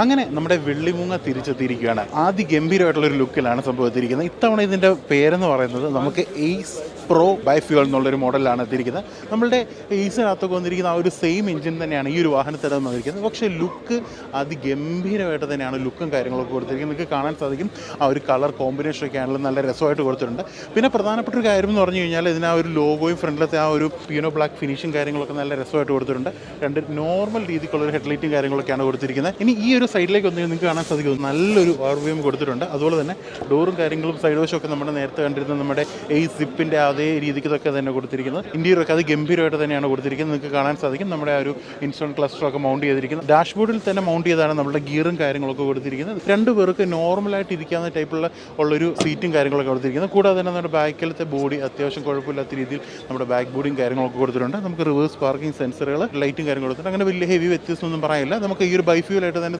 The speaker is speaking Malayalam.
അങ്ങനെ നമ്മുടെ വെള്ളിമൂങ്ങ തിരിച്ചെത്തിയിരിക്കുകയാണ്. അതിഗംഭീരമായിട്ടുള്ളൊരു ലുക്കിലാണ് സംഭവം എത്തിയിരിക്കുന്നത്. ഇത്തവണ ഇതിൻ്റെ പേരെന്ന് പറയുന്നത് നമുക്ക് എയ്സ് പ്രോ ബൈഫ്യൂൽ എന്നുള്ളൊരു മോഡലാണ് എത്തിയിരിക്കുന്നത്. നമ്മളുടെ എയ്സിനകത്തൊക്കെ വന്നിരിക്കുന്ന ആ ഒരു സെയിം എഞ്ചിൻ തന്നെയാണ് ഈ ഒരു വാഹനത്തിൽ വന്നിരിക്കുന്നത്. പക്ഷേ ലുക്ക് അതിഗംഭീരമായിട്ട് തന്നെയാണ് ലുക്കും കാര്യങ്ങളൊക്കെ കൊടുത്തിരിക്കുന്നത്. നിങ്ങൾക്ക് കാണാൻ സാധിക്കും ആ ഒരു കളർ കോമ്പിനേഷനൊക്കെ ആണെങ്കിലും നല്ല രസമായിട്ട് കൊടുത്തിട്ടുണ്ട്. പിന്നെ പ്രധാനപ്പെട്ട ഒരു കാര്യം എന്ന് പറഞ്ഞു കഴിഞ്ഞാൽ ഇതിന് ആ ഒരു ലോഗോയും ഫ്രണ്ടിലത്തെ ആ ഒരു പിയാനോ ബ്ലാക്ക് ഫിനിഷും കാര്യങ്ങളൊക്കെ നല്ല രസമായിട്ട് കൊടുത്തിട്ടുണ്ട്. രണ്ട് നോർമൽ രീതിക്കുള്ളൊരു ഹെഡ്ലൈറ്റും കാര്യങ്ങളൊക്കെയാണ് കൊടുത്തിരിക്കുന്നത്. ഇനി ഈ ഒരു സൈഡിലേക്ക് വന്നു നിങ്ങൾക്ക് കാണാൻ സാധിക്കും നല്ലൊരു RVM കൊടുത്തിട്ടുണ്ട്. അതുപോലെ തന്നെ ഡോറും കാര്യങ്ങളും സൈഡ് വശമൊക്കെ നമ്മുടെ നേരത്തെ കണ്ടിരുന്ന നമ്മുടെ ഈ സിപ്പിൻ്റെ അതേ രീതിക്ക് ഇതൊക്കെ തന്നെ കൊടുത്തിരിക്കുന്നത്. ഇന്റീരിയറൊക്കെ അത് ഗംഭീരമായിട്ട് തന്നെയാണ് കൊടുത്തിരിക്കുന്നത്. നിങ്ങൾക്ക് കാണാൻ സാധിക്കും നമ്മുടെ ആ ഒരു ഇൻസ്ട്രുമെന്റ് ക്ലസ്റ്ററൊക്കെ മൗണ്ട് ചെയ്തിരിക്കുന്നത്. ഡാഷ്ബോർഡിൽ തന്നെ മൗണ്ട് ചെയ്താണ് നമ്മുടെ ഗിയറും കാര്യങ്ങളൊക്കെ കൊടുത്തിരിക്കുന്നത്. രണ്ട് പേർക്ക് നോർമലായിട്ട് ഇരിക്കാവുന്ന ടൈപ്പുള്ള ഉള്ളൊരു സീറ്റും കാര്യങ്ങളൊക്കെ കൊടുത്തിരിക്കുന്നത്. കൂടാതെ തന്നെ നമ്മുടെ ബാക്കിലത്തെ ബോഡി അത്യാവശ്യം കുഴപ്പമില്ലാത്ത രീതിയിൽ നമ്മുടെ ബാക്ക് ബോഡിയും കാര്യങ്ങളൊക്കെ കൊടുത്തിട്ടുണ്ട്. നമുക്ക് റിവേഴ്സ് പാർക്കിംഗ് സെൻസറുകൾ ലൈറ്റും കാര്യങ്ങളും കൊടുത്തിട്ടുണ്ട്. അങ്ങനെ വലിയ ഹെവി വ്യത്യാസമൊന്നും പറയാനില്ല. നമുക്ക് ഈ ഒരു ബൈഫ്യൂലായിട്ട് തന്നെ